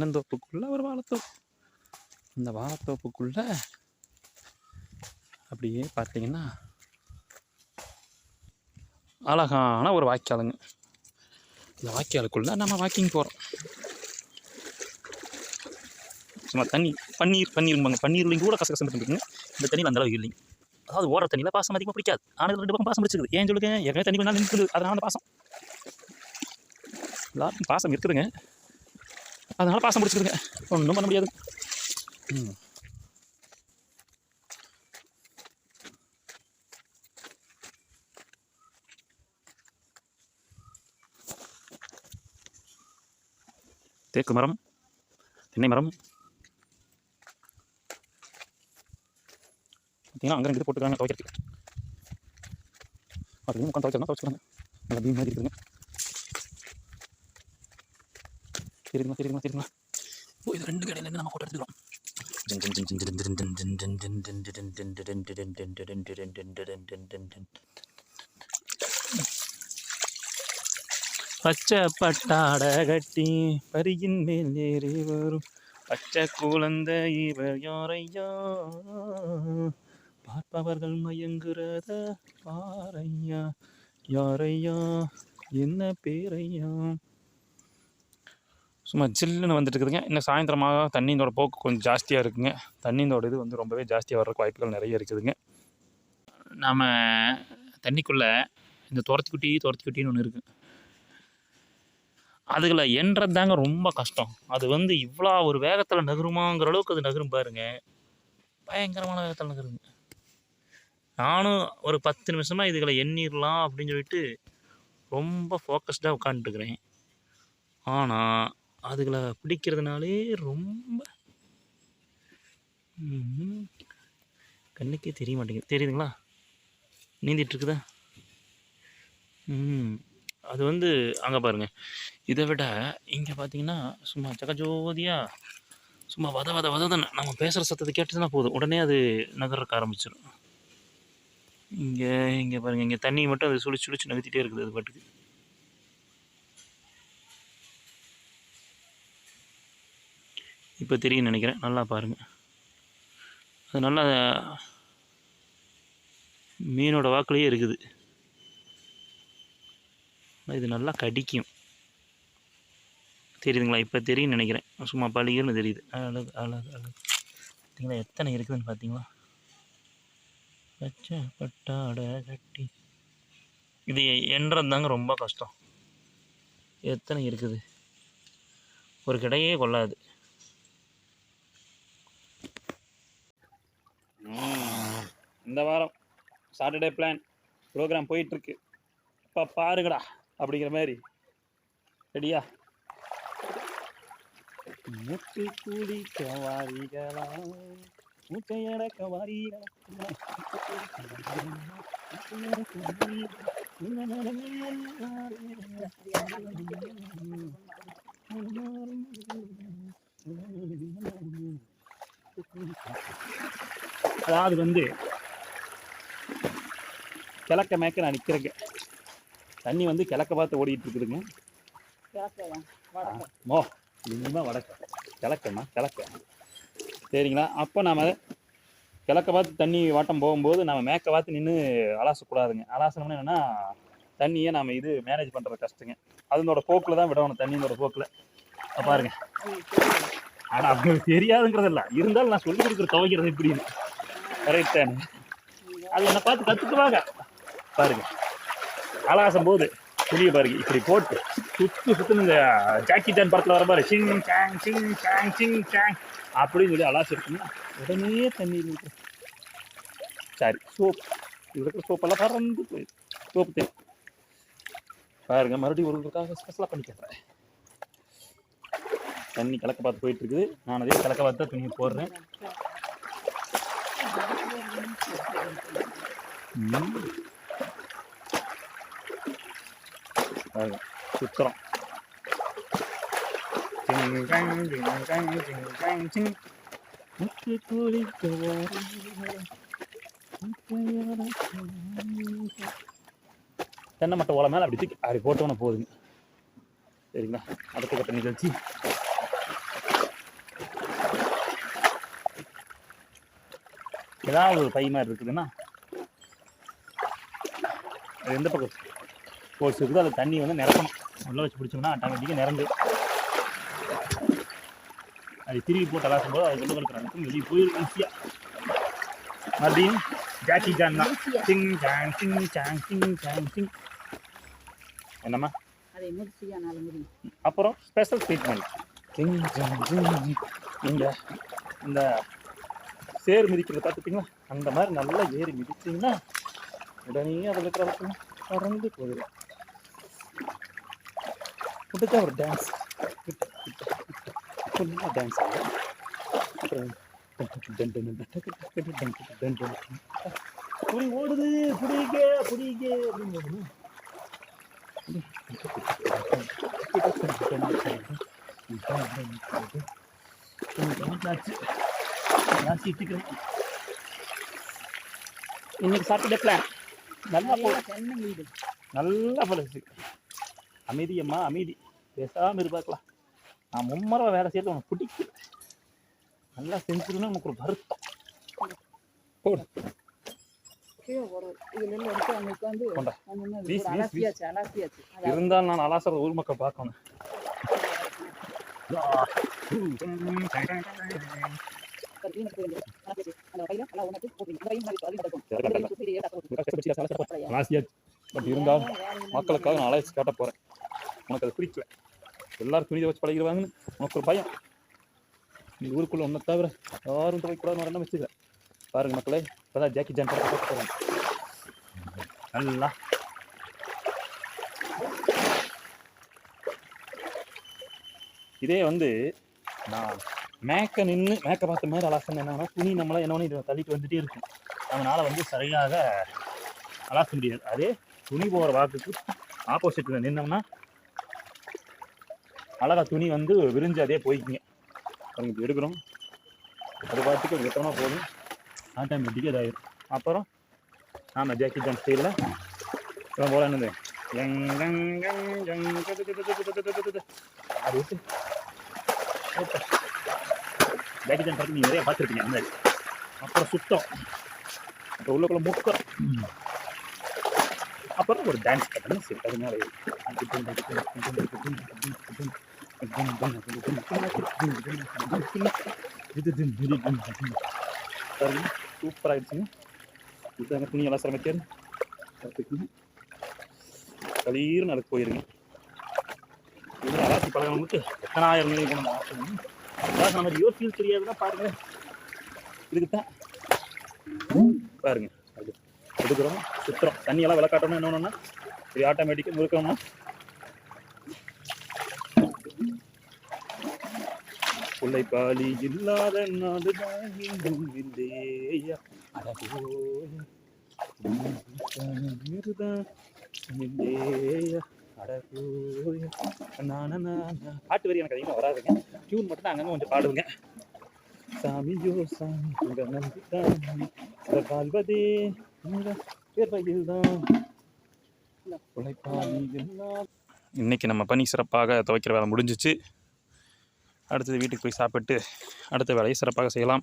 தென்னந்தோப்புக்குள்ளே ஒரு வாழைத்தோப்பு. இந்த வாழைத்தோப்புக்குள்ளே அப்படியே பார்த்தீங்கன்னா அழகான ஒரு வாய்க்காலுங்க. இந்த வாய்க்காலுக்குள்ளே நம்ம வாக்கிங் போகிறோம். சும்மா தண்ணி பன்னீருங்க. பன்னீர்லையும் கூட கசகசம் இருக்குங்க. இந்த தண்ணியில் அந்தளவுக்கு இல்லைங்க. அதாவது ஓடுற தண்ணியில் பாசம் அதிகமாக பிடிக்காது. ஆனால் 2 பக்கம் பாசம் பிடிச்சிருக்குது. ஏன் சொல்லுங்க, ஏற்கனவே தண்ணி கொஞ்சம் நிற்குது. அதனால் அந்த பாசம் எல்லாருக்கும் பாசம் இருக்குதுங்க. அதனால் பாசம் பிடிச்சிருக்குங்க. ஒன்றும் பண்ண முடியாது. தேக்கு மரம், தென்னை மரம் பார்த்தீங்கன்னா அங்கே 2 போட்டுக்கிறாங்க துவைக்கிறதுக்கு. அது உட்காந்து துவைச்சிக்கிறாங்க. நல்லா பீம் மாதிரி இருக்குதுங்க. தெரியுதுங்களா? ஓ, இது 2 கடையில் நம்ம ஃபோட்டோ எடுத்துக்கிறோம். பச்சை பட்டாட கட்டி பரியின் மேல் ஏறி வரும் பச்சை குழந்தை இவர் யாரையா, பார்ப்பவர்கள் மயங்குறத பாரையா, யாரையா, என்ன பேரையா. சும்மா ஜில்லுன்னு வந்துட்டு இருக்குதுங்க. இன்னும் சாயந்தரமாக தண்ணியோட போக்கு கொஞ்சம் ஜாஸ்தியாக இருக்குங்க. தண்ணியோட இது வந்து ரொம்பவே ஜாஸ்தியாக வர்றதுக்கு வாய்ப்புகள் நிறைய இருக்குதுங்க. நாம் தண்ணிக்குள்ளே இந்த துரத்திக்குட்டின்னு ஒன்று இருக்குது. அதுகளை எண்றது தாங்க ரொம்ப கஷ்டம். அது வந்து இவ்வளோ ஒரு வேகத்தில் நகருமாங்கிற அளவுக்கு அது நகரும் பாருங்க. பயங்கரமான வேகத்தில் நகருங்க. நானும் ஒரு 10 நிமிஷமாக இதுகளை எண்ணிடலாம் அப்படின்னு சொல்லிட்டு ரொம்ப ஃபோக்கஸ்டாக உட்காந்துட்டுருக்குறேன். ஆனால் அதுகளை பிடிக்கிறதுனாலே ரொம்ப கண்ணுக்கே தெரிய மாட்டேங்குது. தெரியுதுங்களா? நீந்திட்டுருக்குதா? அது வந்து அங்கே பாருங்கள். இதை விட இங்கே பார்த்தீங்கன்னா சும்மா ஜகஜோதியாக சும்மா வதன்னு நம்ம பேசுகிற சத்தத்தை கேட்டுச்சுன்னா போதும், உடனே அது நகர்றக்க ஆரம்பிச்சிடும். இங்கே பாருங்கள், இங்கே தண்ணி மட்டும் அது சுழிச்சு நகர்த்திட்டே இருக்குது அது பாட்டுக்கு. இப்போ தெரியும் நினைக்கிறேன். நல்லா பாருங்கள். அது நல்லா மீனோட வாக்குலேயே இருக்குது. இது நல்லா கடிக்கும். தெரியுதுங்களா? இப்போ தெரியும் நினைக்கிறேன். சும்மா பழிகள்னு தெரியுது. அழகு பார்த்தீங்களா எத்தனை இருக்குதுன்னு பார்த்தீங்களா? பச்சை பட்டாட கட்டி. இது எண்றது தாங்க ரொம்ப கஷ்டம். எத்தனை இருக்குது, ஒரு கிடையே கொள்ளாது. இந்த வாரம் சாட்டர்டே பிளான் ப்ரோக்ராம் போயிட்டுருக்கு. இப்போ பாருங்கடா அப்படிங்கிற மாதிரி. ரெடியா? மூச்சு குடிக்க வாரிகளா, மூச்சை அடக்க வாரிகளா. அதாவது வந்து கிழக்க மேற்க நான் நிற்கிறேங்க. தண்ணி வந்து கிழக்க பார்த்து ஓடிட்டு இருக்குதுங்க. இன்னும் வடக்க கிழக்க சரிங்களா? அப்போ நாம் கிழக்க பார்த்து தண்ணி வாட்டம் போகும்போது நம்ம மேற்க பார்த்து நின்று அலாசக்கூடாதுங்க. அலாசனம்னா என்னென்னா தண்ணியை நாம் இது மேனேஜ் பண்ணுறது கஷ்டங்க. அதனோட போக்கில் தான் விடணும், தண்ணியோட போக்கில். பாருங்க. ஆனால் அவங்களுக்கு தெரியாதுங்கிறதில்ல, இருந்தாலும் நான் சொல்லி கொடுக்குற துவைக்கிறது எப்படின்னு கரெக்ட் தானே? அது என்னை பார்த்து கற்றுக்குவாங்க. பாருங்க, அலாசம் போது துணியை பாருங்க இப்படி போட்டு சுற்றுன்னு இந்த ஜாக்கி சான் படத்தில் வர பாரு சிங் சாங் அப்படின்னு சொல்லி அலாசம் இருக்குன்னா உடனே தண்ணீர் இருக்கு. சரி, சோப் இருக்கிற சோப்பெல்லாம் பறந்து போயிடுது. சோப்பு தேவை பாருங்க. மறுபடியும் ஒருக்காக ஸ்பெஷலாக பண்ணி கேட்குறேன். தண்ணி கிழக்க பார்த்து போயிட்டு இருக்குது. நான் அதே கிழக்க பார்த்து தான் துணியை போடுறேன். சுத்திரம் தென்னை மட்டை ஓலை மேலே அப்படி தூக்கி அப்படி போட்டோன்னு போதுங்க. சரிங்களா? அடுத்த கட்ட நிகழ்ச்சி ஏதாவது ஒரு பை மாதிரி இருக்குதுன்னா அது எந்த பக்கம் கோர்ஸ் இருக்குது அது தண்ணி வந்து நிரப்பணும். உள்ள வச்சு பிடிச்சோம்னா ஆட்டோமேட்டிக்காக நிரம்பு அது திரும்பி போட்டு அலாசும் போது அது உள்ள இருக்கிற வெளியே போயிடும் ஈஸியாக. மறுபடியும் ஜாக்கி ஜான் தான் சிங் ஜாங் சிங் சாங் சிங் சாங் சிங். என்னம்மா அப்புறம் ஸ்பெஷல் ட்ரீட்மெண்ட் சிங் ஜாங் சிங். நீங்கள் இந்த சேர் மிதிக்கிறத பார்த்துட்டிங்களா, அந்த மாதிரி நல்லா ஏறி மிதிச்சிங்கன்னா உடனே அதில் இருக்கிற வரைக்கும் பறந்து போயிடும். கொடுத்தா ஒரு டான்ஸ் டான்ஸ் ஆகும். அப்புறம் புடி ஓடுது புடிங்க புடிங்க அப்படின்னு இன்னைக்கு சாப்பிட்ட பிளான் நல்லா நல்லா பழச்சு. அமைதியம்மா அமைதி, பேசாமல் இருப்பாக்கலாம். நான் மும்மரம் வேலை செய்யறது உனக்கு பிடிக்கல, நல்லா செஞ்சுருன்னா உனக்கு ஒரு வருத்தம். போடு இருந்தாலும் நான் அலாசற ஊர் மக்கள் பார்க்கணும். பட் இருந்தாலும் மக்களுக்காக நான் அலைச்சு காட்ட போறேன். உனக்கு அது பிடிக்கல, எல்லாரும் துணிதை வச்சு பழகிடுவாங்கன்னு உனக்கு ஒரு பயம். நீ ஊருக்குள்ள ஒன்றை தவிர யாரும் துவைக்கூடாதுன்னு ஒரு எண்ணம் வச்சுக்கிறேன். பாருங்க மக்களே, இப்போதான் ஜாக்கி ஜான் பார்க்க போகிறேன். நல்லா இதே வந்து நான் மேக்க நின்று மேக்க பார்த்த மாதிரி அலாசம் என்னன்னா துணி நம்மளாம் என்ன இதை தள்ளிட்டு வந்துட்டே இருக்கும். அதனால் வந்து சரியாக அலாச முடியாது. அதே துணி போகிற வாக்குக்கு ஆப்போசிட்டில் நின்னோம்னா அழகா துணி வந்து விரிஞ்சு அதே போய்க்குங்க. அவங்க எடுக்கிறோம், அது பார்த்துக்கு விட்டோம்னா போதும், ஆட்டோமேட்டிக்காக இதாகிடும். அப்புறம் நாம் ஜாக்கி ஜான் ஸ்டைலில் போல என்னது அது ஜாக்கி ஜான் பார்த்து நீங்கள் நிறைய பார்த்துருப்பீங்க அந்த மாதிரி. அப்புறம் சுத்தம், அப்புறம் உள்ளக்குள்ள முக்கம், அப்புறம் ஒரு டான்ஸ் கட்டணும். சரி அதனால சூப்பர் ஆயிடுச்சுங்க. இதுதாங்க துணி எல்லாம் சிரமத்தியாரு பார்த்துக்கணும். கலீர்னு அதுக்கு போயிருங்க. இது அலாசி பழகிறவங்களுக்கு எத்தனை ஆயிரம் நிலை கொண்டு மாற்றணும். அதாவது நமக்கு யோசிச்சு தெரியாதுன்னா பாருங்க, இதுக்குத்தான் பாருங்க. அது எடுக்கிறோம், சுற்றுறோம், தண்ணியெல்லாம் விளக்காட்டணும். என்ன ஒன்றுன்னா இது ஆட்டோமேட்டிக்காக முறுக்கணும்னா புள்ளை பாலி இல்லாத நாடுதான் எங்கும் இல்லையா, பாட்டு வரி எனக்கு அதிகமாக வராதுங்க, டியூன் மட்டும் தான் அங்கங்கே கொஞ்சம் பாடுவேங்க. சாமியோ சாமி வாழ்வதே இன்னைக்கு நம்ம பணி சிறப்பாக துவைக்கிற வேலை முடிஞ்சிச்சு. அடுத்தது வீட்டுக்கு போய் சாப்பிட்டு அடுத்த வேலையை சிறப்பாக செய்யலாம்.